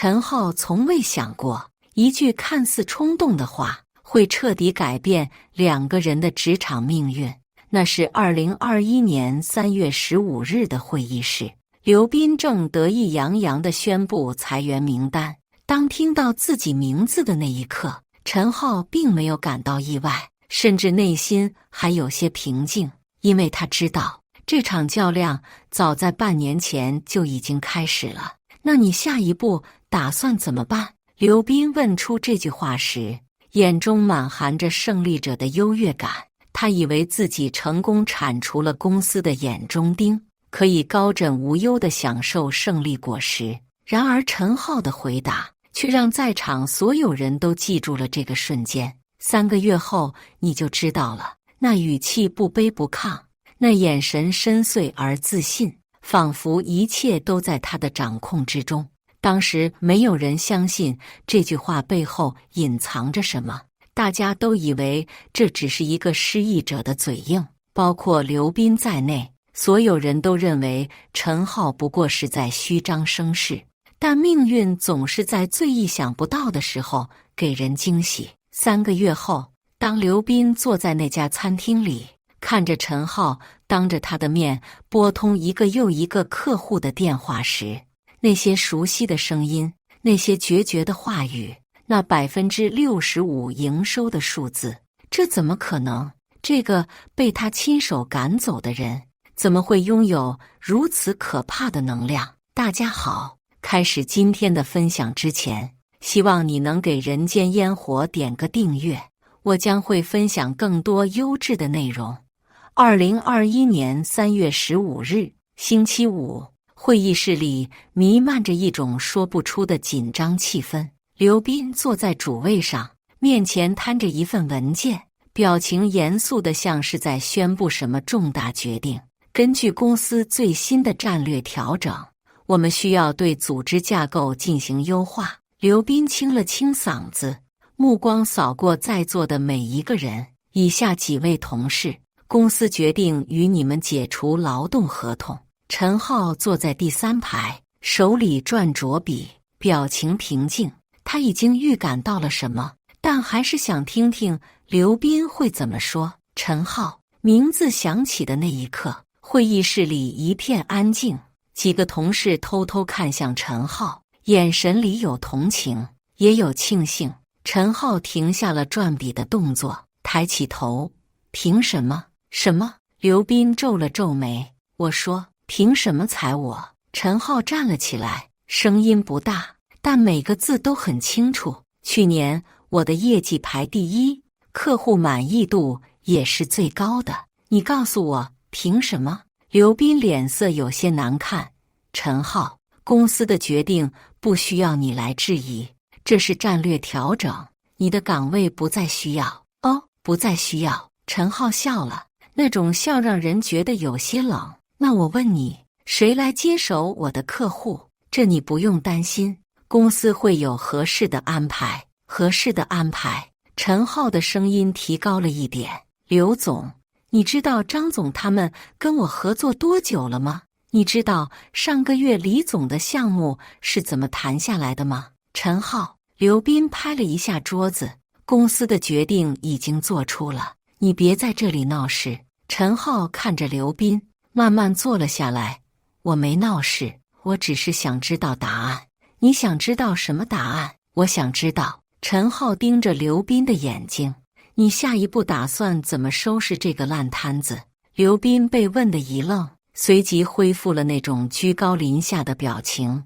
陈浩从未想过，一句看似冲动的话会彻底改变两个人的职场命运。那是2021年3月15日的会议室，刘斌正得意洋洋地宣布裁员名单。当听到自己名字的那一刻，陈浩并没有感到意外，甚至内心还有些平静，因为他知道这场较量早在半年前就已经开始了。那你下一步打算怎么办？刘斌问出这句话时，眼中满含着胜利者的优越感。他以为自己成功铲除了公司的眼中钉，可以高枕无忧地享受胜利果实。然而陈浩的回答却让在场所有人都记住了这个瞬间。3个月后你就知道了。那语气不卑不亢，那眼神深邃而自信，仿佛一切都在他的掌控之中。当时没有人相信这句话背后隐藏着什么，大家都以为这只是一个失意者的嘴硬，包括刘斌在内，所有人都认为陈浩不过是在虚张声势。但命运总是在最意想不到的时候给人惊喜。3个月后，当刘斌坐在那家餐厅里，看着陈浩当着他的面拨通一个又一个客户的电话时，那些熟悉的声音，那些决绝的话语，那65%营收的数字，这怎么可能？这个被他亲手赶走的人，怎么会拥有如此可怕的能量？大家好，开始今天的分享之前，希望你能给人间烟火点个订阅，我将会分享更多优质的内容。2021年3月15日，星期五，会议室里弥漫着一种说不出的紧张气氛。刘斌坐在主位上，面前摊着一份文件，表情严肃得像是在宣布什么重大决定。根据公司最新的战略调整，我们需要对组织架构进行优化。刘斌清了清嗓子，目光扫过在座的每一个人。以下几位同事，公司决定与你们解除劳动合同。陈浩坐在第3排，手里转着笔，表情平静。他已经预感到了什么，但还是想听听刘斌会怎么说。陈浩名字响起的那一刻，会议室里一片安静。几个同事偷偷看向陈浩，眼神里有同情，也有庆幸。陈浩停下了转笔的动作，抬起头。凭什么？什么？刘斌皱了皱眉。我说，凭什么裁我？陈浩站了起来，声音不大，但每个字都很清楚。去年我的业绩排第1，客户满意度也是最高的。你告诉我，凭什么？刘斌脸色有些难看。陈浩，公司的决定不需要你来质疑，这是战略调整，你的岗位不再需要。哦，不再需要。陈浩笑了，那种笑让人觉得有些冷。那我问你，谁来接手我的客户？这你不用担心，公司会有合适的安排。合适的安排。陈浩的声音提高了一点。刘总，你知道张总他们跟我合作多久了吗？你知道上个月李总的项目是怎么谈下来的吗？陈浩，刘斌拍了一下桌子，公司的决定已经做出了，你别在这里闹事。陈浩看着刘斌，慢慢坐了下来。我没闹事，我只是想知道答案。你想知道什么答案？我想知道。陈浩盯着刘斌的眼睛，你下一步打算怎么收拾这个烂摊子？刘斌被问得一愣，随即恢复了那种居高临下的表情。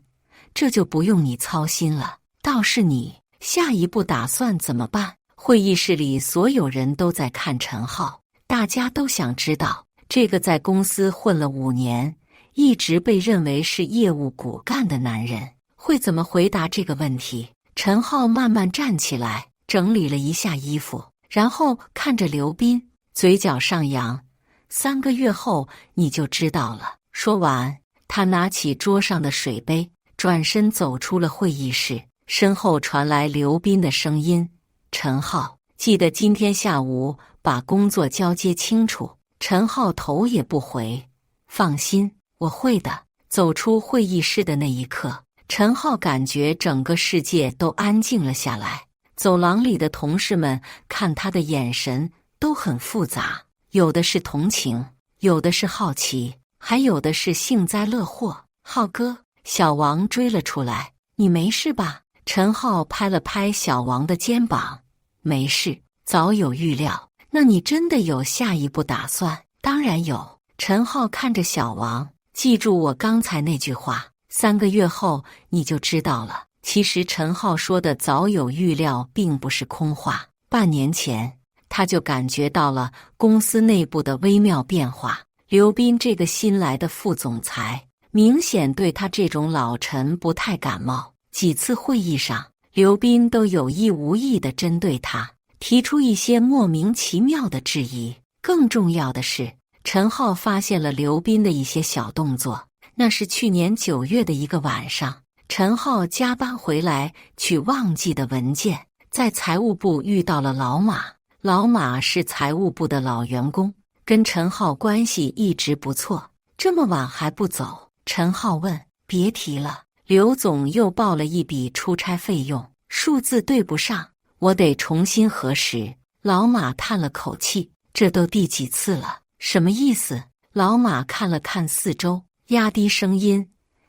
这就不用你操心了，倒是你，下一步打算怎么办？会议室里所有人都在看陈浩，大家都想知道，这个在公司混了5年，一直被认为是业务骨干的男人，会怎么回答这个问题？陈浩慢慢站起来，整理了一下衣服，然后看着刘斌，嘴角上扬。3个月后你就知道了。说完，他拿起桌上的水杯，转身走出了会议室。身后传来刘斌的声音：陈浩，记得今天下午把工作交接清楚。陈浩头也不回：放心，我会的。走出会议室的那一刻，陈浩感觉整个世界都安静了下来。走廊里的同事们看他的眼神都很复杂，有的是同情，有的是好奇，还有的是幸灾乐祸。浩哥，小王追了出来，你没事吧？陈浩拍了拍小王的肩膀，没事，早有预料。那你真的有下一步打算？当然有。陈浩看着小王，记住我刚才那句话，3个月后你就知道了。其实陈浩说的早有预料并不是空话，半年前他就感觉到了公司内部的微妙变化。刘斌这个新来的副总裁明显对他这种老臣不太感冒，几次会议上刘斌都有意无意地针对他，提出一些莫名其妙的质疑。更重要的是，陈浩发现了刘斌的一些小动作。那是去年9月的一个晚上，陈浩加班回来取忘记的文件，在财务部遇到了老马。老马是财务部的老员工，跟陈浩关系一直不错。这么晚还不走？陈浩问。别提了，刘总又报了一笔出差费用，数字对不上，我得重新核实。老马叹了口气，这都第几次了？什么意思？老马看了看四周，压低声音，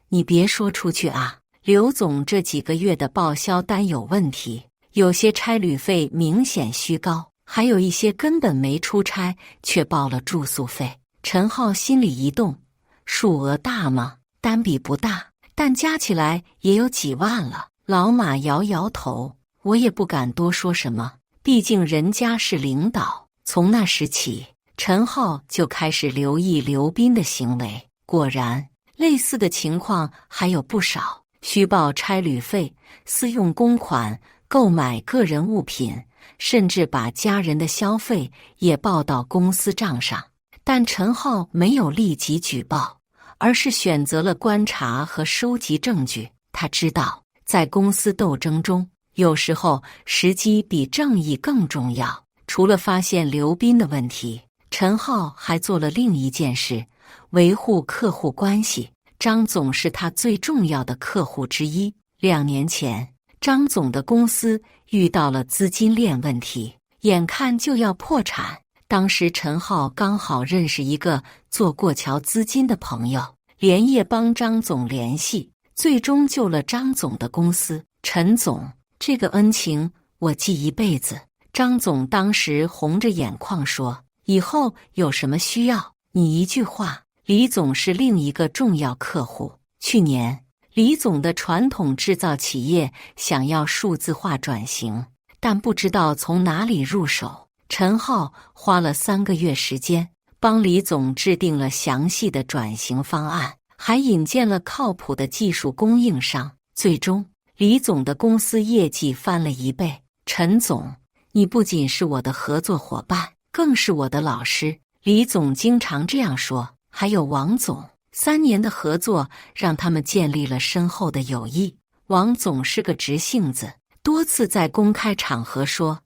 你别说出去啊。刘总这几个月的报销单有问题，有些差旅费明显虚高，还有一些根本没出差却报了住宿费。陈浩心里一动，数额大吗？单笔不大，但加起来也有几万了。老马摇摇头，我也不敢多说什么，毕竟人家是领导。从那时起，陈浩就开始留意刘斌的行为，果然类似的情况还有不少。虚报差旅费、私用公款、购买个人物品，甚至把家人的消费也报到公司账上。但陈浩没有立即举报，而是选择了观察和收集证据。他知道，在公司斗争中，有时候时机比正义更重要。除了发现刘斌的问题，陈浩还做了另一件事，维护客户关系。张总是他最重要的客户之一。2年前，张总的公司遇到了资金链问题，眼看就要破产。当时陈浩刚好认识一个做过桥资金的朋友，连夜帮张总联系，最终救了张总的公司。陈总，这个恩情我记一辈子。张总当时红着眼眶说，以后有什么需要，你一句话。李总是另一个重要客户。去年，李总的传统制造企业想要数字化转型，但不知道从哪里入手。陈浩花了3个月时间，帮李总制定了详细的转型方案，还引荐了靠谱的技术供应商。最终，李总的公司业绩翻了1倍。陈总，你不仅是我的合作伙伴，更是我的老师。李总经常这样说。还有王总，3年的合作让他们建立了深厚的友谊。王总是个直性子，多次在公开场合说，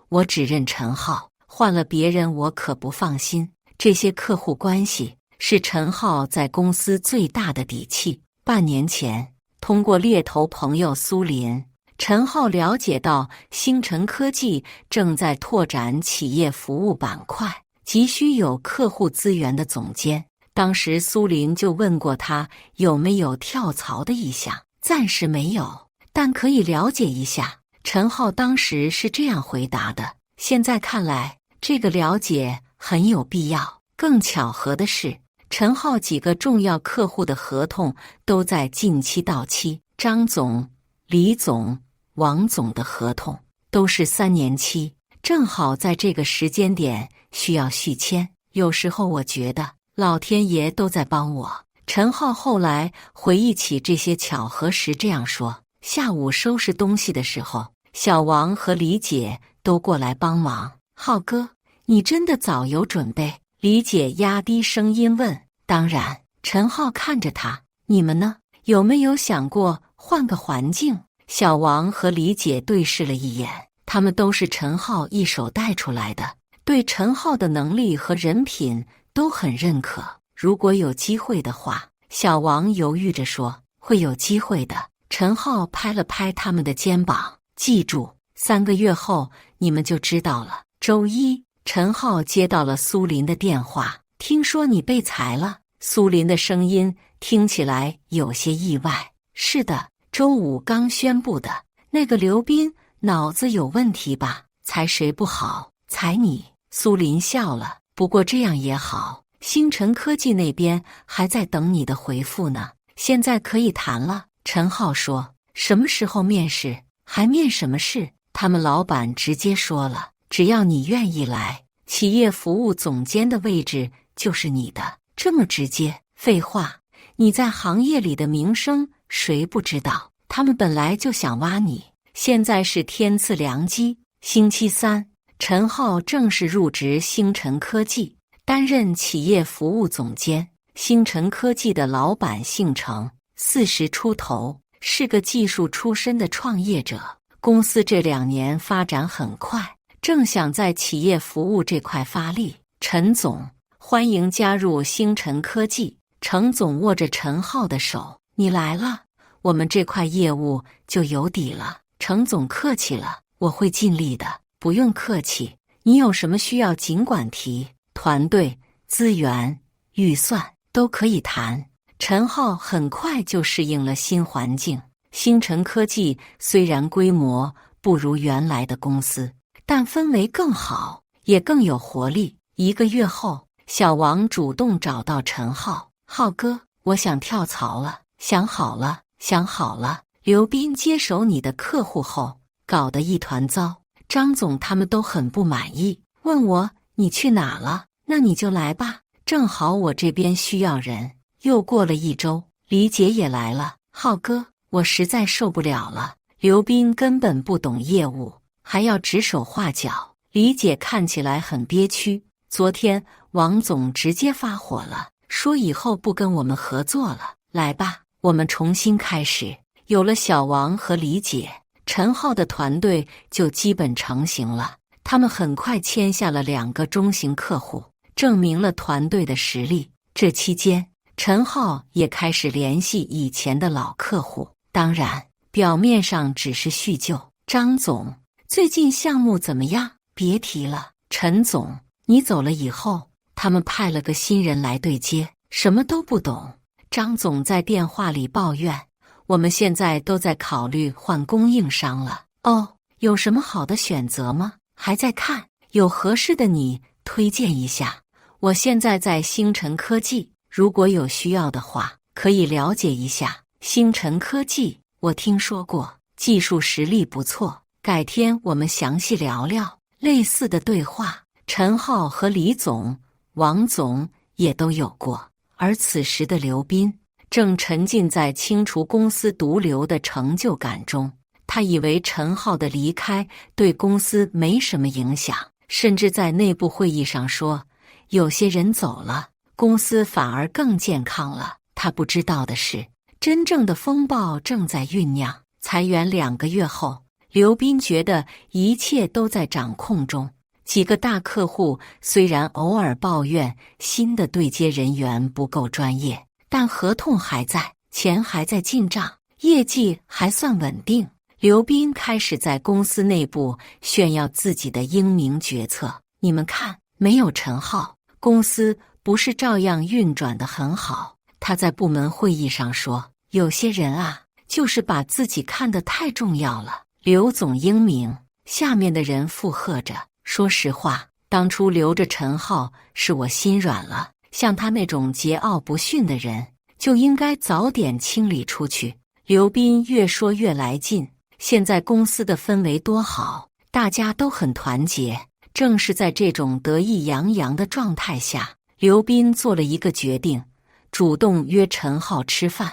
我只认陈浩，换了别人我可不放心。这些客户关系是陈浩在公司最大的底气。半年前，通过猎头朋友苏林，陈浩了解到星辰科技正在拓展企业服务板块，急需有客户资源的总监。当时苏林就问过他有没有跳槽的意向，暂时没有，但可以了解一下。陈浩当时是这样回答的。现在看来，这个了解很有必要。更巧合的是，陈浩几个重要客户的合同都在近期到期，张总、李总、王总的合同都是3年期，正好在这个时间点需要续签。有时候我觉得老天爷都在帮我。陈浩后来回忆起这些巧合时这样说。下午收拾东西的时候，小王和李姐都过来帮忙。浩哥，你真的早有准备？李姐压低声音问。当然。陈浩看着他，你们呢？有没有想过换个环境？小王和李姐对视了一眼，他们都是陈浩一手带出来的，对陈浩的能力和人品都很认可。如果有机会的话，小王犹豫着说，会有机会的。陈浩拍了拍他们的肩膀，记住，3个月后你们就知道了。周一，陈浩接到了苏林的电话，听说你被裁了。苏林的声音听起来有些意外。是的，周五刚宣布的。那个刘斌脑子有问题吧？裁谁不好，裁你。苏林笑了，不过这样也好，星辰科技那边还在等你的回复呢，现在可以谈了。陈浩说，什么时候面试？还面什么试？他们老板直接说了，只要你愿意来，企业服务总监的位置就是你的。这么直接？废话，你在行业里的名声谁不知道？他们本来就想挖你，现在是天赐良机。星期三，陈浩正式入职星辰科技，担任企业服务总监。星辰科技的老板姓程，40出头，是个技术出身的创业者。公司这2年发展很快，正想在企业服务这块发力。陈总，欢迎加入星辰科技。程总握着陈浩的手，你来了，我们这块业务就有底了。程总客气了，我会尽力的。不用客气，你有什么需要尽管提，团队、资源、预算都可以谈。陈浩很快就适应了新环境。星辰科技虽然规模不如原来的公司，但氛围更好，也更有活力。1个月后，小王主动找到陈浩，浩哥，我想跳槽了。想好了。刘斌接手你的客户后，搞得一团糟，张总他们都很不满意，问我你去哪了？那你就来吧，正好我这边需要人。又过了1周，李姐也来了。浩哥，我实在受不了了，刘斌根本不懂业务，还要指手画脚。李姐看起来很憋屈。昨天王总直接发火了，说以后不跟我们合作了。来吧，我们重新开始。有了小王和李姐，陈浩的团队就基本成型了。他们很快签下了2个中型客户，证明了团队的实力。这期间，陈浩也开始联系以前的老客户，当然表面上只是叙旧。张总，最近项目怎么样？别提了。陈总，你走了以后，他们派了个新人来对接，什么都不懂。张总在电话里抱怨，我们现在都在考虑换供应商了。哦，有什么好的选择吗？还在看，有合适的你推荐一下。我现在在星辰科技，如果有需要的话，可以了解一下。星辰科技，我听说过，技术实力不错，改天我们详细聊聊。类似的对话，陈浩和李总、王总也都有过。而此时的刘斌正沉浸在清除公司毒瘤的成就感中。他以为陈浩的离开对公司没什么影响，甚至在内部会议上说，有些人走了，公司反而更健康了。他不知道的是，真正的风暴正在酝酿。裁员2个月后，刘斌觉得一切都在掌控中。几个大客户虽然偶尔抱怨新的对接人员不够专业，但合同还在，钱还在进账，业绩还算稳定。刘斌开始在公司内部炫耀自己的英明决策。你们看，没有陈浩，公司不是照样运转得很好。他在部门会议上说，有些人啊，就是把自己看得太重要了。刘总英明，下面的人附和着。说实话，当初留着陈浩是我心软了，像他那种桀骜不驯的人，就应该早点清理出去。刘斌越说越来劲，现在公司的氛围多好，大家都很团结。正是在这种得意洋洋的状态下，刘斌做了一个决定，主动约陈浩吃饭。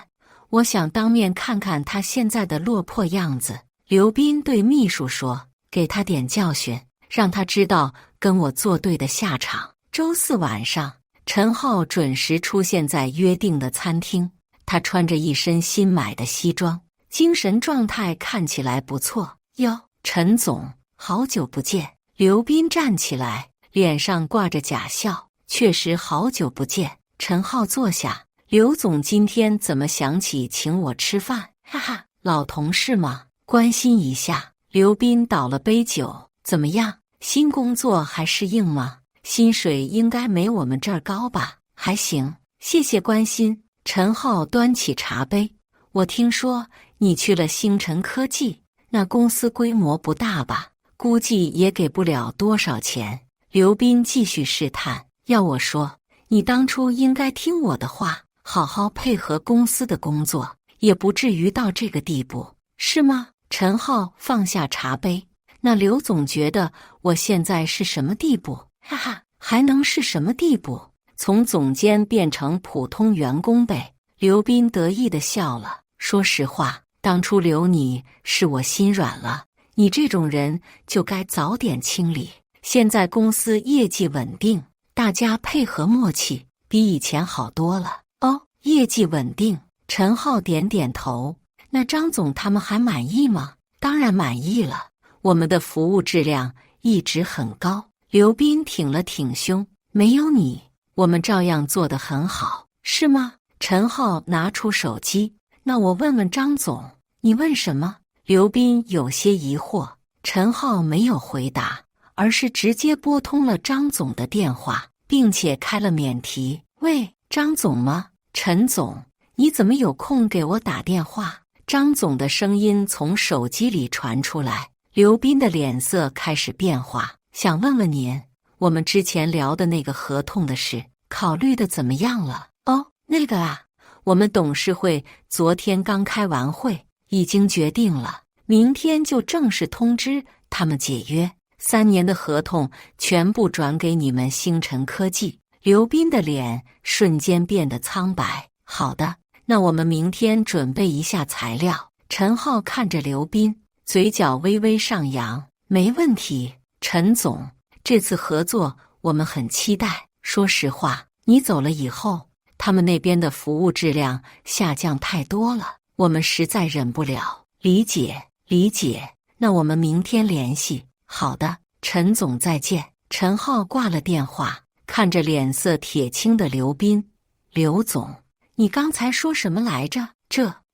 我想当面看看他现在的落魄样子。刘斌对秘书说，给他点教训，让他知道跟我作对的下场。周4晚上，陈浩准时出现在约定的餐厅。他穿着一身新买的西装，精神状态看起来不错。哟，陈总，好久不见。刘斌站起来，脸上挂着假笑。确实好久不见。陈浩坐下。刘总今天怎么想起请我吃饭？哈哈，老同事嘛，关心一下。刘斌倒了杯酒，怎么样？新工作还适应吗？薪水应该没我们这儿高吧？还行，谢谢关心。陈浩端起茶杯，我听说你去了星辰科技，那公司规模不大吧？估计也给不了多少钱。刘斌继续试探，要我说，你当初应该听我的话，好好配合公司的工作，也不至于到这个地步，是吗？陈浩放下茶杯，那刘总觉得我现在是什么地步？哈哈，还能是什么地步？从总监变成普通员工呗。刘斌得意地笑了，说实话，当初留你是我心软了，你这种人就该早点清理。现在公司业绩稳定，大家配合默契，比以前好多了。哦，业绩稳定。陈浩点点头。那张总他们还满意吗？当然满意了，我们的服务质量一直很高。刘斌挺了挺胸，没有你，我们照样做得很好，是吗？陈浩拿出手机，那我问问张总。你问什么？刘斌有些疑惑。陈浩没有回答，而是直接拨通了张总的电话，并且开了免提。喂，张总吗？陈总，你怎么有空给我打电话？张总的声音从手机里传出来，刘斌的脸色开始变化，想问问您，我们之前聊的那个合同的事，考虑的怎么样了？哦，那个啊，我们董事会昨天刚开完会，已经决定了，明天就正式通知他们解约，3年的合同全部转给你们星辰科技。刘斌的脸瞬间变得苍白。好的。那我们明天准备一下材料。陈浩看着刘斌，嘴角微微上扬。没问题，陈总，这次合作我们很期待。说实话，你走了以后，他们那边的服务质量下降太多了，我们实在忍不了。理解，理解。那我们明天联系。好的，陈总再见。陈浩挂了电话，看着脸色铁青的刘斌，刘总。你刚才说什么来着？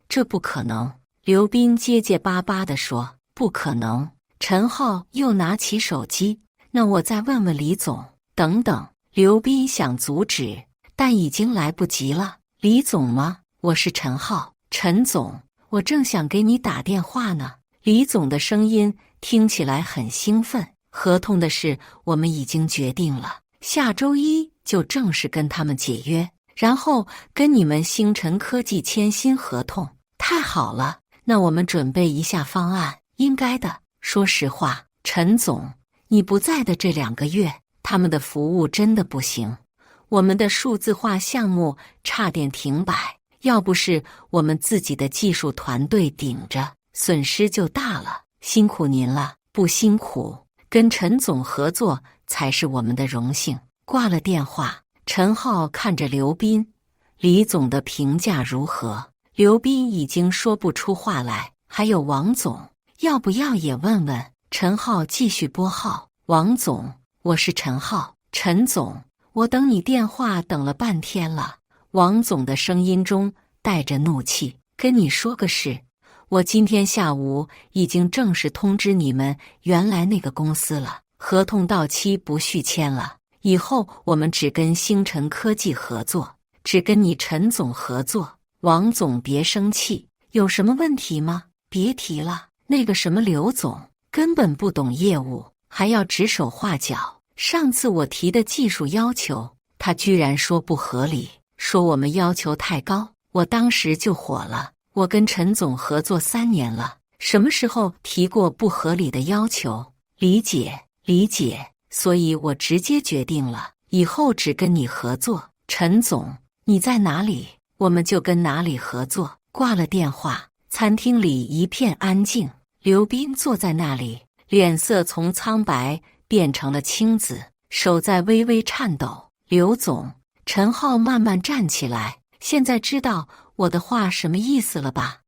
这不可能。刘斌结结巴巴地说，不可能。陈浩又拿起手机，那我再问问李总。等等，刘斌想阻止，但已经来不及了。李总吗？我是陈浩。陈总，我正想给你打电话呢。李总的声音听起来很兴奋。合同的事我们已经决定了，下周一就正式跟他们解约。然后跟你们星辰科技签新合同。太好了，那我们准备一下方案。应该的。说实话，陈总，你不在的这2个月，他们的服务真的不行，我们的数字化项目差点停摆，要不是我们自己的技术团队顶着，损失就大了。辛苦您了。不辛苦，跟陈总合作才是我们的荣幸。挂了电话，陈浩看着刘斌，李总的评价如何？刘斌已经说不出话来。还有王总，要不要也问问？陈浩继续拨号。王总，我是陈浩。陈总，我等你电话等了半天了。王总的声音中带着怒气。跟你说个事，我今天下午已经正式通知你们原来那个公司了，合同到期不续签了。以后我们只跟星辰科技合作，只跟你陈总合作。王总别生气，有什么问题吗？别提了，那个什么刘总根本不懂业务，还要指手画脚。上次我提的技术要求，他居然说不合理，说我们要求太高。我当时就火了，我跟陈总合作3年了，什么时候提过不合理的要求？理解，理解。所以我直接决定了，以后只跟你合作。陈总，你在哪里，我们就跟哪里合作。挂了电话，餐厅里一片安静。刘斌坐在那里，脸色从苍白变成了青紫，手在微微颤抖。刘总，陈浩慢慢站起来，现在知道我的话什么意思了吧？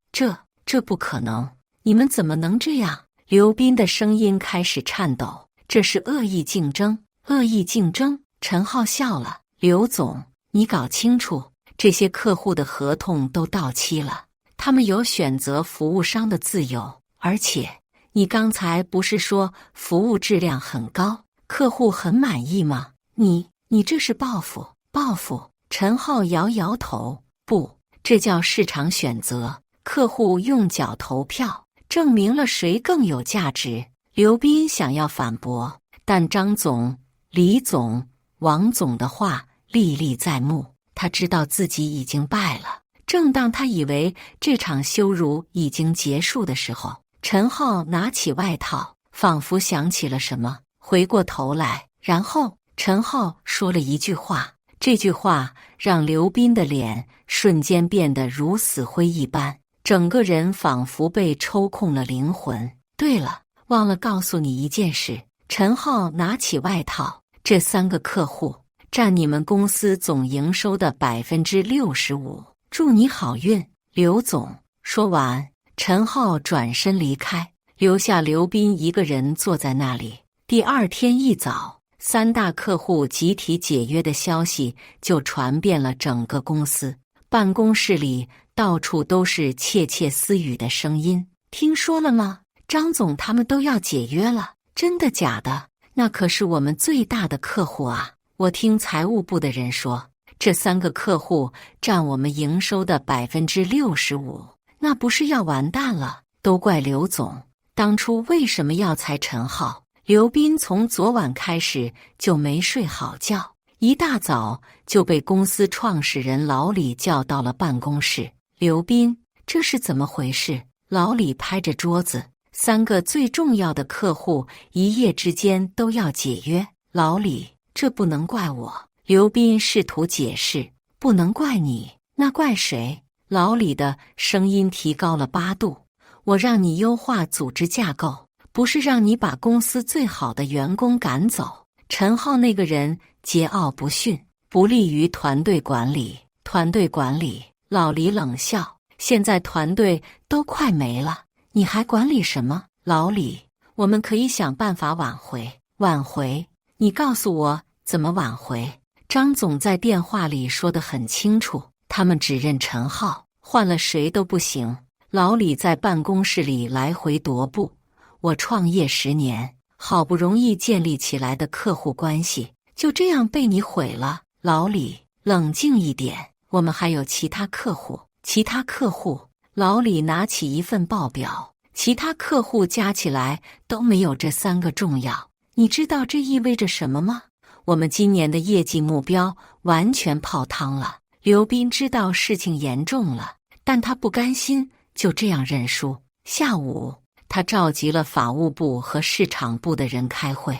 这不可能，你们怎么能这样？刘斌的声音开始颤抖。这是恶意竞争，恶意竞争。陈浩笑了。刘总，你搞清楚，这些客户的合同都到期了，他们有选择服务商的自由，而且你刚才不是说服务质量很高，客户很满意吗？你这是报复，报复！陈浩摇摇头，不，这叫市场选择，客户用脚投票，证明了谁更有价值。刘斌想要反驳，但张总、李总、王总的话历历在目，他知道自己已经败了。正当他以为这场羞辱已经结束的时候，陈浩拿起外套，仿佛想起了什么，回过头来，然后陈浩说了一句话，这句话让刘斌的脸瞬间变得如死灰一般，整个人仿佛被抽空了灵魂。对了，忘了告诉你一件事，陈浩拿起外套，这3个客户占你们公司总营收的65%，祝你好运，刘总。说完，陈浩转身离开，留下刘斌一个人坐在那里。第二天一早，3大客户集体解约的消息就传遍了整个公司，办公室里到处都是窃窃私语的声音。听说了吗？张总他们都要解约了，真的假的？那可是我们最大的客户啊！我听财务部的人说，这3个客户占我们营收的65%，那不是要完蛋了？都怪刘总，当初为什么要裁陈浩？刘斌从昨晚开始就没睡好觉，一大早就被公司创始人老李叫到了办公室。刘斌，这是怎么回事？老李拍着桌子，3个最重要的客户一夜之间都要解约。老李，这不能怪我。刘斌试图解释，不能怪你，那怪谁？老李的声音提高了8度，我让你优化组织架构，不是让你把公司最好的员工赶走。陈浩那个人桀骜不驯，不利于团队管理。团队管理？老李冷笑，现在团队都快没了，你还管理什么？老李，我们可以想办法挽回。挽回？你告诉我怎么挽回？张总在电话里说得很清楚，他们只认陈浩，换了谁都不行。老李在办公室里来回踱步，我创业10年，好不容易建立起来的客户关系，就这样被你毁了。老李，冷静一点，我们还有其他客户。其他客户？老李拿起一份报表，其他客户加起来都没有这3个重要。你知道这意味着什么吗？我们今年的业绩目标完全泡汤了。刘斌知道事情严重了，但他不甘心就这样认输。下午，他召集了法务部和市场部的人开会。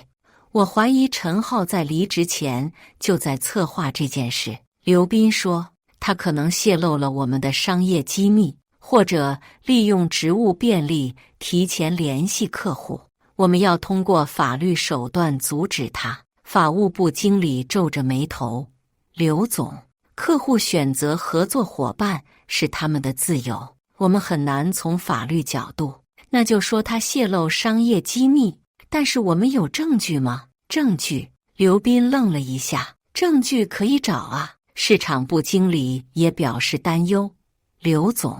我怀疑陈浩在离职前就在策划这件事。刘斌说，他可能泄露了我们的商业机密，或者利用职务便利提前联系客户。我们要通过法律手段阻止他。法务部经理皱着眉头，刘总，客户选择合作伙伴是他们的自由，我们很难从法律角度。那就说他泄露商业机密，但是我们有证据吗？证据？刘斌愣了一下，证据可以找啊。市场部经理也表示担忧。刘总，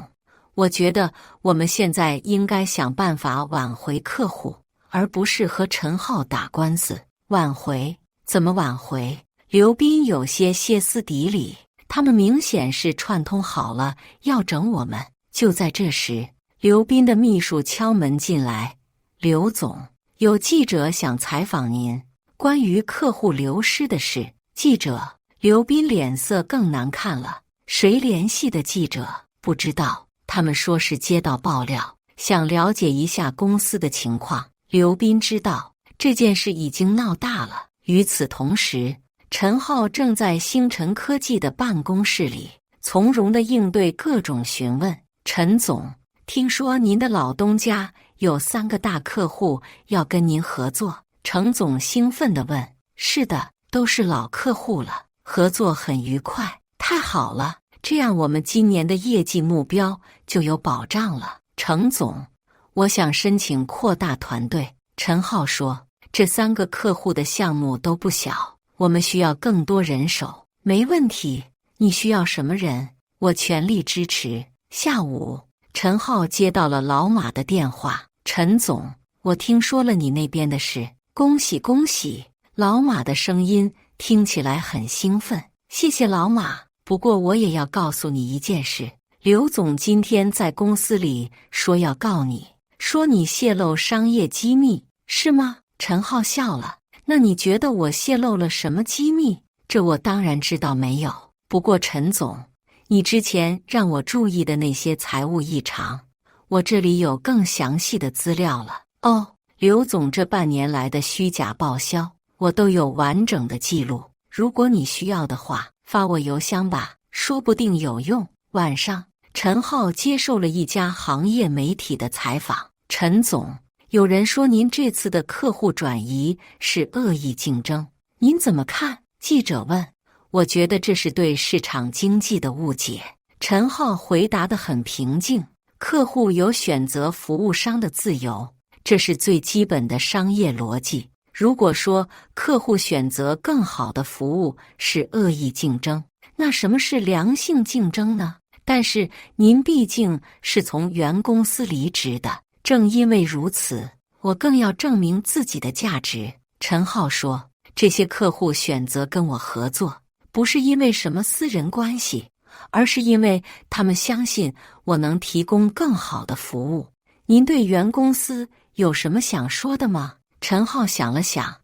我觉得我们现在应该想办法挽回客户，而不是和陈浩打官司。挽回？怎么挽回？刘斌有些歇斯底里，他们明显是串通好了要整我们。就在这时，刘斌的秘书敲门进来，刘总，有记者想采访您，关于客户流失的事。记者？刘斌脸色更难看了。谁联系的记者？不知道，他们说是接到爆料，想了解一下公司的情况。刘斌知道这件事已经闹大了。与此同时，陈浩正在星辰科技的办公室里从容地应对各种询问。陈总，听说您的老东家有3个大客户要跟您合作。程总兴奋地问。是的，都是老客户了，合作很愉快。太好了，这样我们今年的业绩目标就有保障了。程总，我想申请扩大团队。陈浩说，这3个客户的项目都不小，我们需要更多人手。没问题，你需要什么人？我全力支持。下午，陈浩接到了老马的电话：“陈总，我听说了你那边的事，恭喜恭喜！”老马的声音听起来很兴奋。“谢谢老马，不过我也要告诉你一件事，刘总今天在公司里说要告你，说你泄露商业机密，是吗？”陈浩笑了。“那你觉得我泄露了什么机密？”“这我当然知道没有，不过陈总，你之前让我注意的那些财务异常，我这里有更详细的资料了。”“哦，刘总这半年来的虚假报销，我都有完整的记录，如果你需要的话，发我邮箱吧，说不定有用。”晚上，陈浩接受了一家行业媒体的采访。“陈总，有人说您这次的客户转移是恶意竞争，您怎么看？”记者问。“我觉得这是对市场经济的误解。”陈浩回答得很平静。“客户有选择服务商的自由，这是最基本的商业逻辑。如果说客户选择更好的服务是恶意竞争，那什么是良性竞争呢？但是您毕竟是从原公司离职的，正因为如此，我更要证明自己的价值。”陈浩说，“这些客户选择跟我合作，不是因为什么私人关系，而是因为他们相信我能提供更好的服务。您对原公司有什么想说的吗？”陈浩想了想，“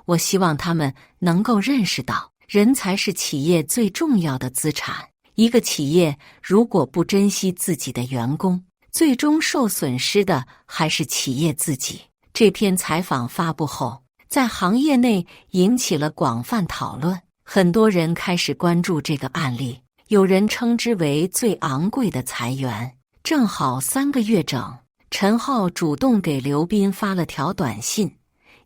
我希望他们能够认识到，人才是企业最重要的资产。一个企业如果不珍惜自己的员工，最终受损失的还是企业自己。”这篇采访发布后，在行业内引起了广泛讨论，很多人开始关注这个案例，有人称之为最昂贵的裁员。正好3个月整，陈浩主动给刘斌发了条短信：“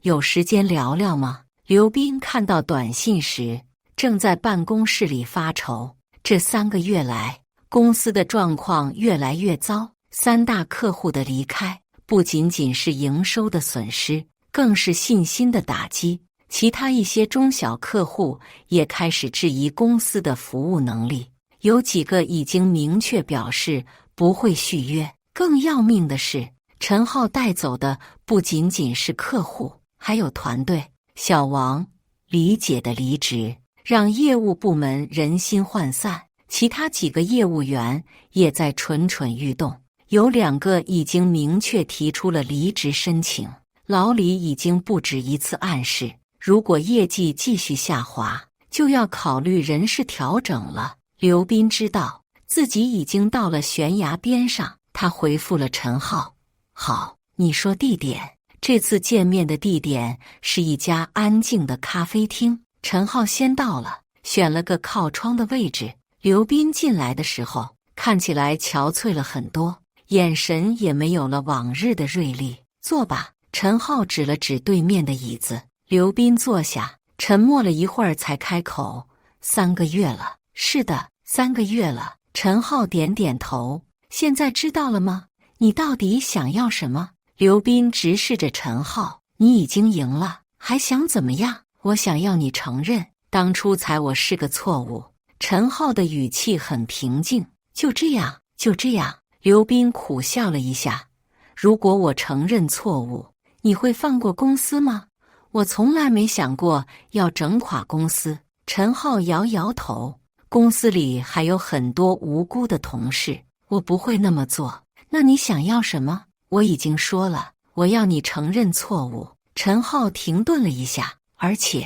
有时间聊聊吗？”刘斌看到短信时，正在办公室里发愁。这3个月来，公司的状况越来越糟，3大客户的离开，不仅仅是营收的损失，更是信心的打击。其他一些中小客户也开始质疑公司的服务能力，有几个已经明确表示不会续约。更要命的是，陈浩带走的不仅仅是客户，还有团队。小王、李姐的离职让业务部门人心涣散，其他几个业务员也在蠢蠢欲动，有2个已经明确提出了离职申请。老李已经不止一次暗示，如果业绩继续下滑，就要考虑人事调整了。刘斌知道自己已经到了悬崖边上，他回复了陈浩：“好，你说地点。”这次见面的地点是一家安静的咖啡厅。陈浩先到了，选了个靠窗的位置。刘斌进来的时候，看起来憔悴了很多，眼神也没有了往日的锐利。“坐吧。”陈浩指了指对面的椅子。刘斌坐下，沉默了一会儿才开口：“3个月了。”“是的，3个月了。”陈浩点点头。“现在知道了吗？你到底想要什么？”刘斌直视着陈浩：“你已经赢了，还想怎么样？”“我想要你承认，当初裁我是个错误。”陈浩的语气很平静。“就这样，就这样。”刘斌苦笑了一下：“如果我承认错误，你会放过公司吗？”“我从来没想过要整垮公司。”陈浩摇摇头：“公司里还有很多无辜的同事，我不会那么做。”“那你想要什么？”“我已经说了，我要你承认错误。”陈浩停顿了一下：“而且，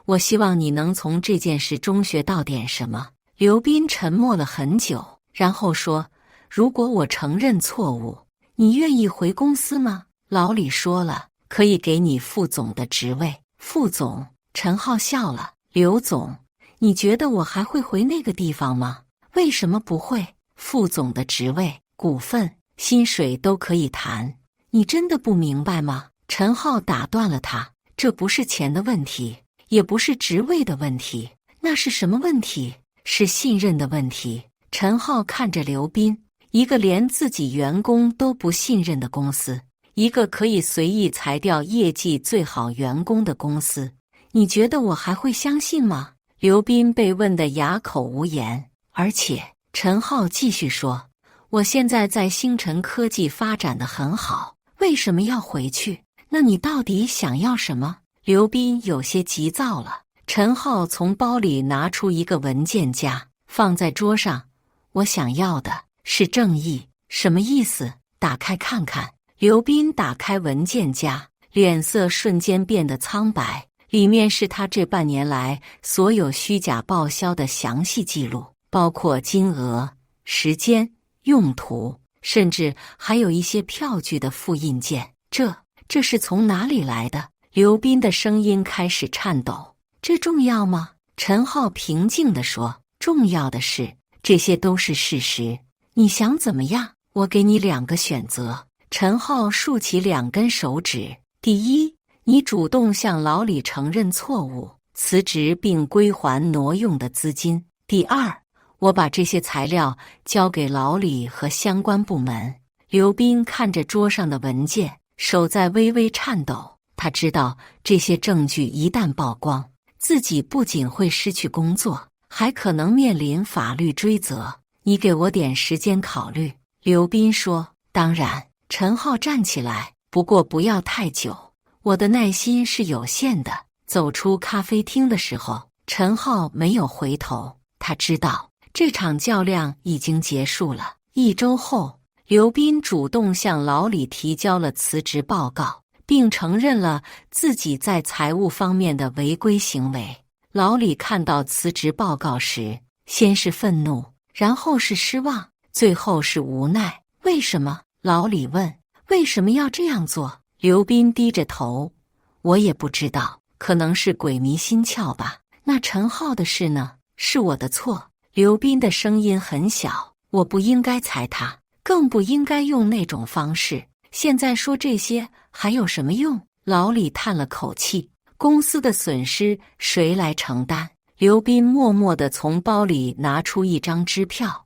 我希望你能从这件事中学到点什么。”刘斌沉默了很久，然后说：“如果我承认错误，你愿意回公司吗？”“老李说了，可以给你副总的职位。”“副总？”陈浩笑了。“刘总，你觉得我还会回那个地方吗？”“为什么不会？”“副总的职位、股份、薪水都可以谈，你真的不明白吗？”陈浩打断了他：“这不是钱的问题，也不是职位的问题，那是什么问题？是信任的问题。”陈浩看着刘斌，一个连自己员工都不信任的公司，一个可以随意裁掉业绩最好员工的公司，你觉得我还会相信吗？刘斌被问得哑口无言。而且陈浩继续说：“我现在在星辰科技发展得很好，为什么要回去？那你到底想要什么？刘斌有些急躁了。陈浩从包里拿出一个文件夹，放在桌上。我想要的是正义。什么意思？打开看看。刘斌打开文件夹，脸色瞬间变得苍白。里面是他这半年来所有虚假报销的详细记录，包括金额、时间、用途，甚至还有一些票据的复印件。这是从哪里来的？刘斌的声音开始颤抖。这重要吗？陈浩平静地说，重要的是，这些都是事实。你想怎么样？我给你2个选择。陈浩竖起2根手指。第一，你主动向老李承认错误，辞职并归还挪用的资金。第二，我把这些材料交给老李和相关部门。刘斌看着桌上的文件，手在微微颤抖。他知道这些证据一旦曝光，自己不仅会失去工作，还可能面临法律追责。你给我点时间考虑。刘斌说。当然。陈浩站起来，不过不要太久，我的耐心是有限的。走出咖啡厅的时候，陈浩没有回头，他知道这场较量已经结束了。1周后，刘斌主动向老李提交了辞职报告，并承认了自己在财务方面的违规行为。老李看到辞职报告时，先是愤怒，然后是失望，最后是无奈。为什么？老李问。为什么要这样做？刘斌低着头。我也不知道，可能是鬼迷心窍吧。那陈浩的事呢？是我的错。刘斌的声音很小。我不应该裁他，更不应该用那种方式。现在说这些还有什么用？老李叹了口气。公司的损失谁来承担？刘斌默默地从包里拿出一张支票。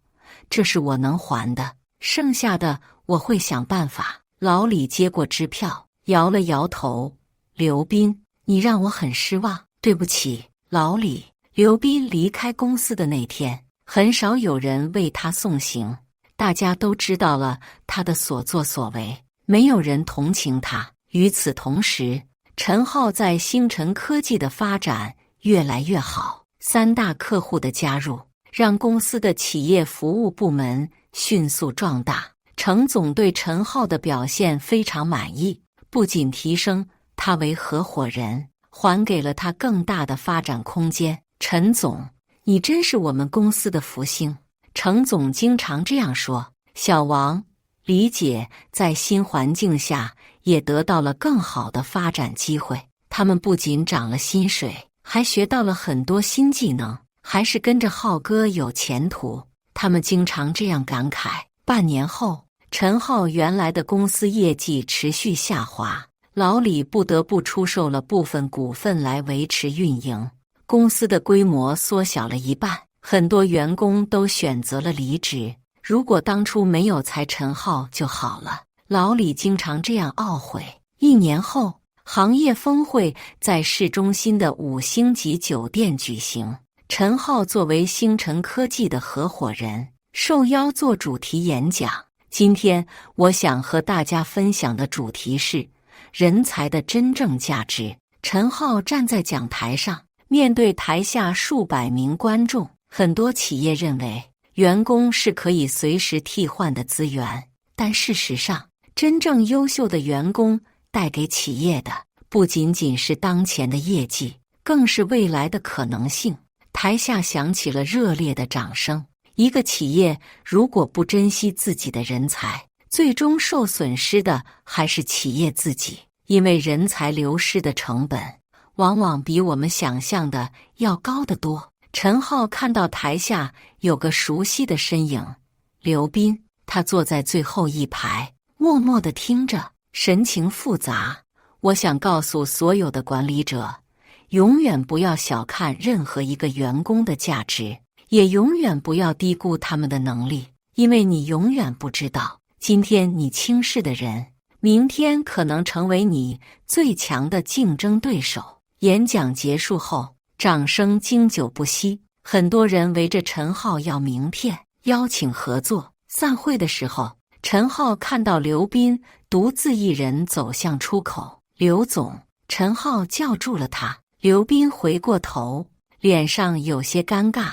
这是我能还的，剩下的我会想办法。老李接过支票，摇了摇头。刘斌，你让我很失望。对不起，老李。刘斌离开公司的那天，很少有人为他送行，大家都知道了他的所作所为，没有人同情他。与此同时，陈浩在星辰科技的发展越来越好，3大客户的加入，让公司的企业服务部门迅速壮大。程总对陈浩的表现非常满意，不仅提升他为合伙人，还给了他更大的发展空间。陈总，你真是我们公司的福星。程总经常这样说。小王、李姐在新环境下也得到了更好的发展机会，他们不仅涨了薪水，还学到了很多新技能，还是跟着浩哥有前途。他们经常这样感慨。半年后，陈浩原来的公司业绩持续下滑，老李不得不出售了部分股份来维持运营，公司的规模缩小了一半，很多员工都选择了离职。如果当初没有裁陈浩就好了，老李经常这样懊悔。1年后，行业峰会在市中心的5星级酒店举行，陈浩作为星辰科技的合伙人，受邀做主题演讲。今天我想和大家分享的主题是人才的真正价值。陈浩站在讲台上，面对台下数百名观众。很多企业认为员工是可以随时替换的资源，但事实上，真正优秀的员工带给企业的不仅仅是当前的业绩，更是未来的可能性。台下响起了热烈的掌声。一个企业如果不珍惜自己的人才，最终受损失的还是企业自己，因为人才流失的成本往往比我们想象的要高得多。陈浩看到台下有个熟悉的身影，刘斌，他坐在最后一排，默默地听着，神情复杂。我想告诉所有的管理者，永远不要小看任何一个员工的价值，也永远不要低估他们的能力，因为你永远不知道，今天你轻视的人，明天可能成为你最强的竞争对手。演讲结束后，掌声经久不息，很多人围着陈浩要名片，邀请合作。散会的时候，陈浩看到刘斌独自一人走向出口。刘总，陈浩叫住了他。刘斌回过头，脸上有些尴尬。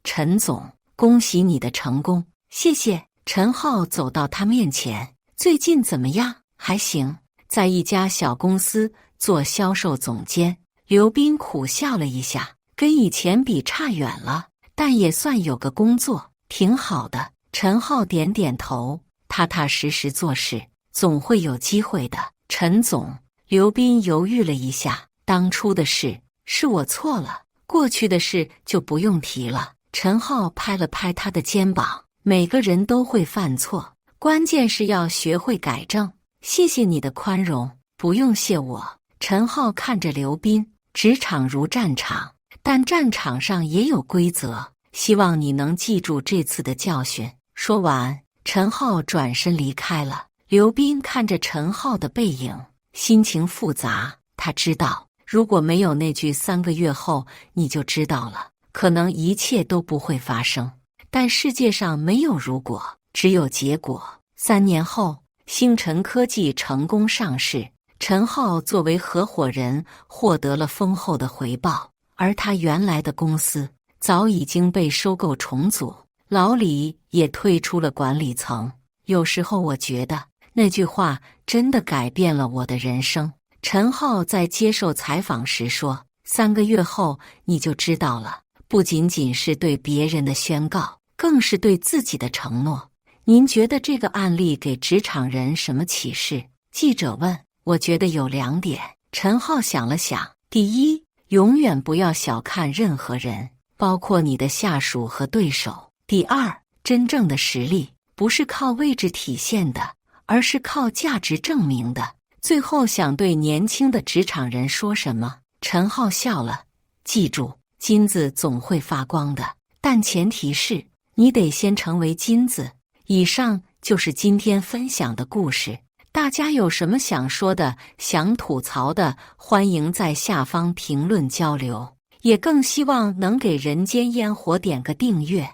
陈总，恭喜你的成功。谢谢。陈浩走到他面前，最近怎么样？还行，在一家小公司做销售总监。刘斌苦笑了一下，跟以前比差远了，但也算有个工作，挺好的。陈浩点点头，踏踏实实做事，总会有机会的。陈总，刘斌犹豫了一下，当初的事是我错了，过去的事就不用提了。陈浩拍了拍他的肩膀，每个人都会犯错，关键是要学会改正。谢谢你的宽容。不用谢我。陈浩看着刘斌，职场如战场，但战场上也有规则，希望你能记住这次的教训。说完，陈浩转身离开了。刘斌看着陈浩的背影，心情复杂。他知道，如果没有那句3个月后你就知道了，可能一切都不会发生。但世界上没有如果，只有结果。3年后，星辰科技成功上市，陈浩作为合伙人获得了丰厚的回报，而他原来的公司早已经被收购重组，老李也退出了管理层。有时候我觉得那句话真的改变了我的人生。陈浩在接受采访时说，3个月后你就知道了，不仅仅是对别人的宣告，更是对自己的承诺。您觉得这个案例给职场人什么启示？记者问。我觉得有2点。陈浩想了想，第一，永远不要小看任何人，包括你的下属和对手。第二，真正的实力不是靠位置体现的，而是靠价值证明的。最后想对年轻的职场人说什么？陈浩笑了，记住，金子总会发光的，但前提是你得先成为金子。以上就是今天分享的故事。大家有什么想说的、想吐槽的，欢迎在下方评论交流。也更希望能给人间烟火点个订阅，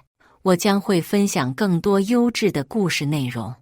我将会分享更多优质的故事内容。